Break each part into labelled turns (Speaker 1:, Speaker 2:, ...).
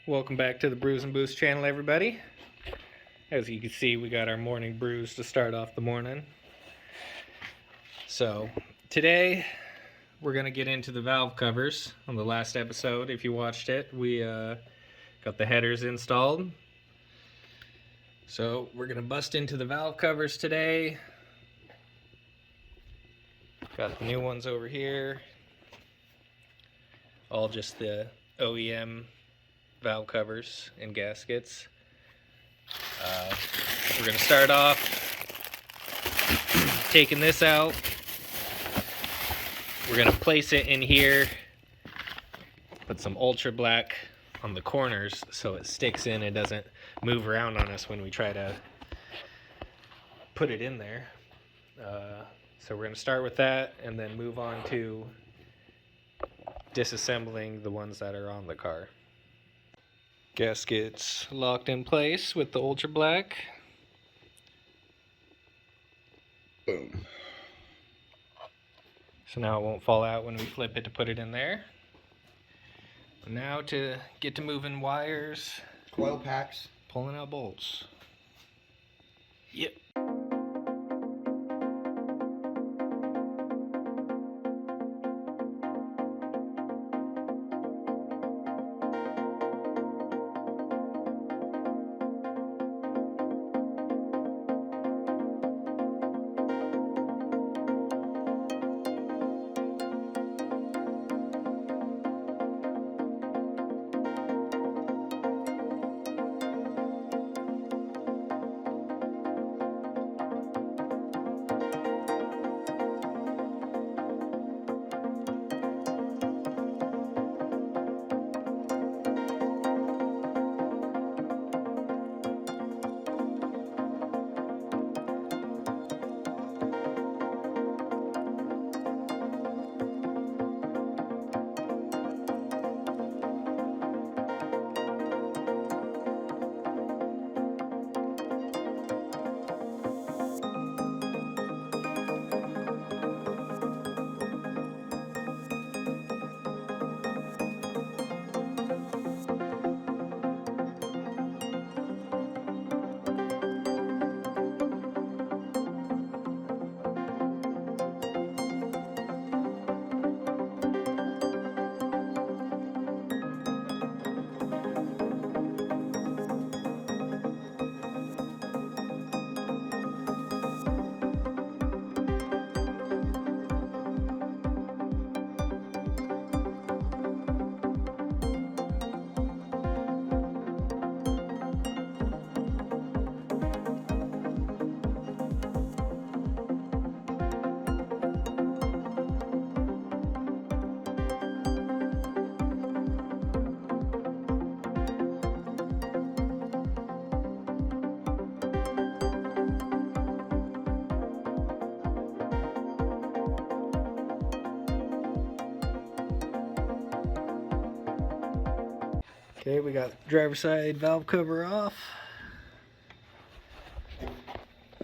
Speaker 1: Welcome back to the Brews&Boost channel, everybody. As you can see, we got our morning brews to start off the morning. So today we're going to get into the valve covers. On the last episode, if you watched it, we got the headers installed. So we're going to bust into the valve covers today. Got the new ones over here. All just the OEM valve covers and gaskets. We're going to start off taking this out. We're going to place it in here, put some ultra black on the corners so it sticks in and doesn't move around on us when we try to put it in there. So we're going to start with that and then move on to disassembling the ones that are on the car. Gaskets locked in place with the ultra black.
Speaker 2: Boom.
Speaker 1: So now it won't fall out when we flip it to put it in there. Now to get to moving wires.
Speaker 2: Coil packs.
Speaker 1: Pulling out bolts. Yep. Okay, we got driver's side valve cover off.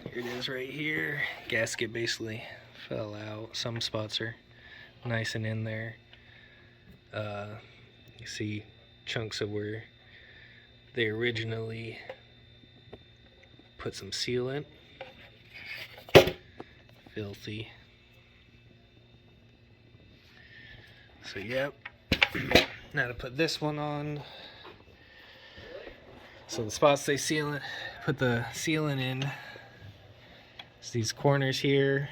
Speaker 1: Here it is right here. Gasket basically fell out. Some spots are nice and in there. You see chunks of where they originally put some sealant. Filthy. So yep. Now to put this one on. So the spots they put the sealant in. It's these corners here.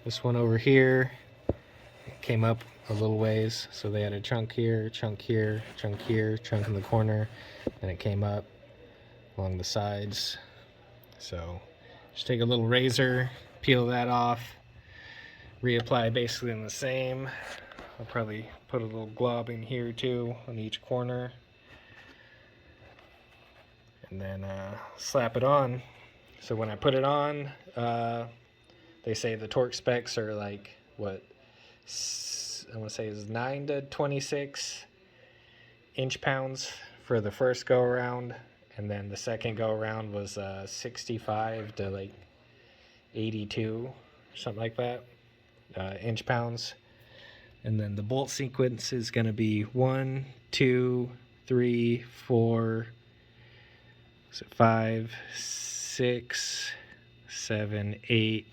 Speaker 1: This one over here. It came up a little ways, so they had a chunk here, chunk here, chunk here, chunk in the corner, and it came up along the sides. So just take a little razor, peel that off, reapply basically in the same. I'll probably put a little glob in here too on each corner. And then slap it on. So when I put it on, they say the torque specs are like, what, I want to say is 9 to 26 inch-pounds for the first go-around. And then the second go-around was 65 to like 82, something like that, inch-pounds. And then the bolt sequence is going to be 1, 2, 3, 4, 5, 6, 7, 8,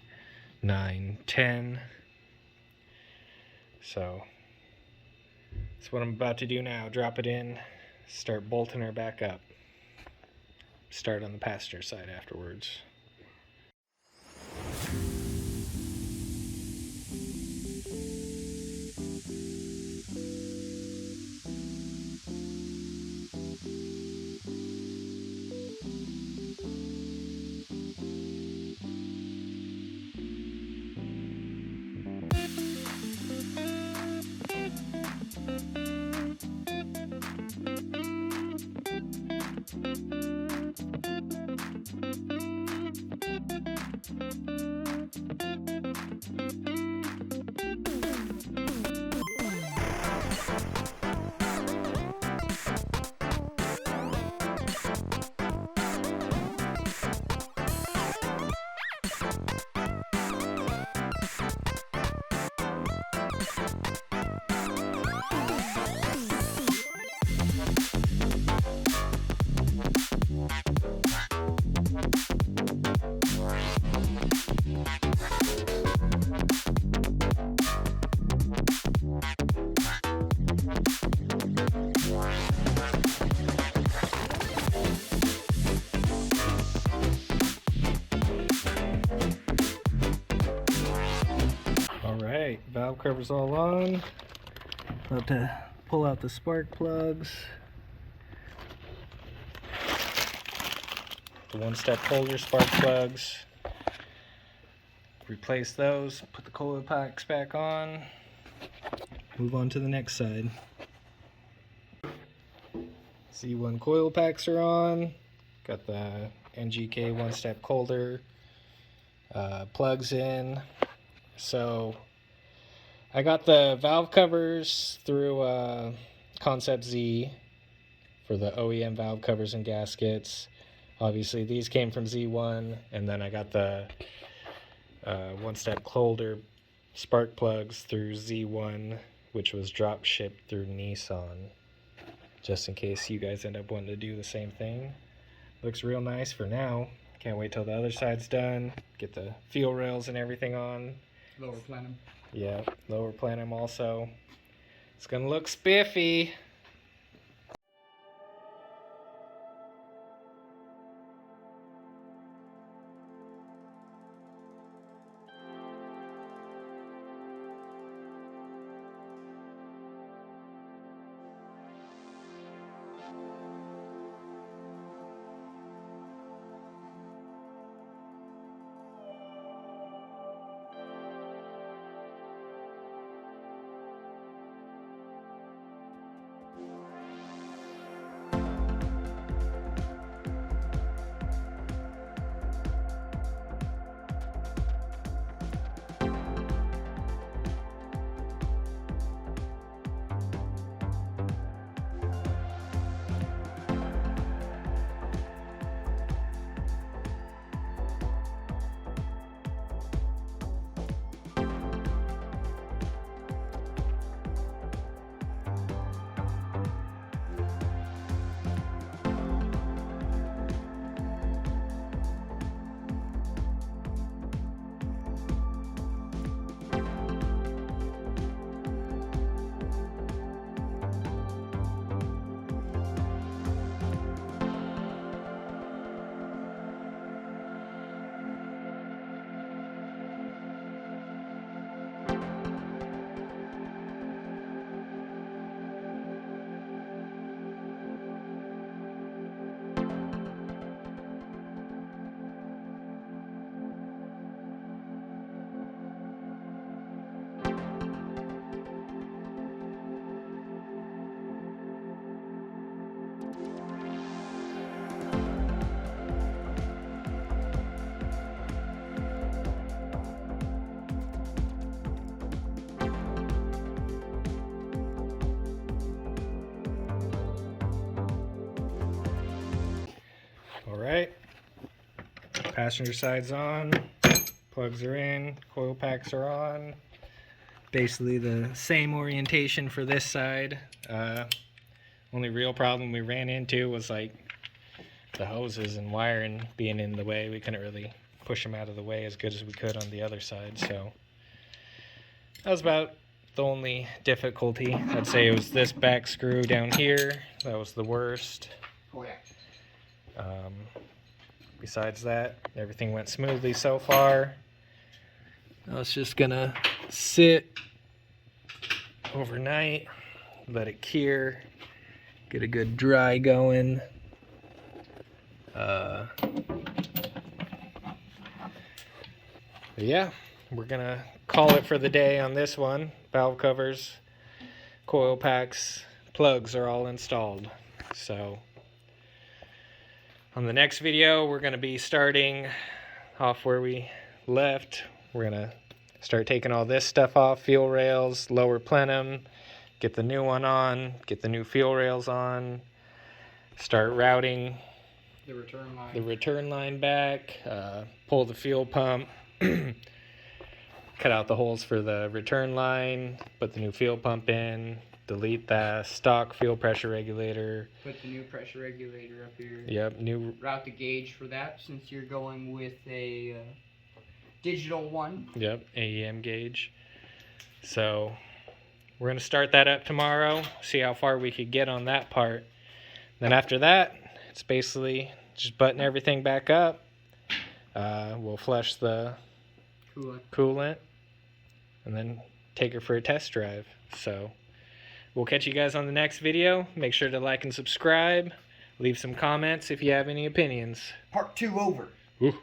Speaker 1: 9, 10. So that's what I'm about to do now. Drop it in, start bolting her back up. Start on the passenger side afterwards. Alright, valve cover's all on. About to pull out the spark plugs. The one-step holder spark plugs. Replace those, put the coil packs back on. Move on to the next side. Z1 coil packs are on. Got the NGK one-step holder plugs in. So I got the valve covers through Concept Z for the OEM valve covers and gaskets. Obviously these came from Z1, and then I got the one-step holder spark plugs through Z1, which was drop shipped through Nissan, just in case you guys end up wanting to do the same thing. Looks real nice for now. Can't wait till the other side's done. Get the fuel rails and everything on.
Speaker 2: Lower plenum.
Speaker 1: Yeah, lower plenum also. It's gonna look spiffy. Alright, passenger side's on, plugs are in, coil packs are on. Basically the same orientation for this side. Only real problem we ran into was like the hoses and wiring being in the way. We couldn't really push them out of the way as good as we could on the other side, so that was about the only difficulty. I'd say it was this back screw down here. That was the worst.
Speaker 2: Correct.
Speaker 1: Besides that, everything went smoothly so far. Now it's just gonna sit overnight, let it cure, get a good dry going. But yeah, we're gonna call it for the day on this one. Valve covers, coil packs, plugs are all installed. So on the next video, we're gonna be starting off where we left. We're gonna start taking all this stuff off, fuel rails, lower plenum, get the new one on, get the new fuel rails on, start routing the return line back, pull the fuel pump, cut out the holes for the return line, put the new fuel pump in, delete the stock fuel pressure regulator.
Speaker 3: Put the new pressure regulator up here.
Speaker 1: Yep, new.
Speaker 3: Route the gauge for that since you're going with a digital one.
Speaker 1: Yep, AEM gauge. So we're going to start that up tomorrow, see how far we could get on that part. Then after that, it's basically just button everything back up. We'll flush the coolant and then take her for a test drive. So we'll catch you guys on the next video. Make sure to like and subscribe. Leave some comments if you have any opinions.
Speaker 2: Part 2 over.
Speaker 1: Ooh.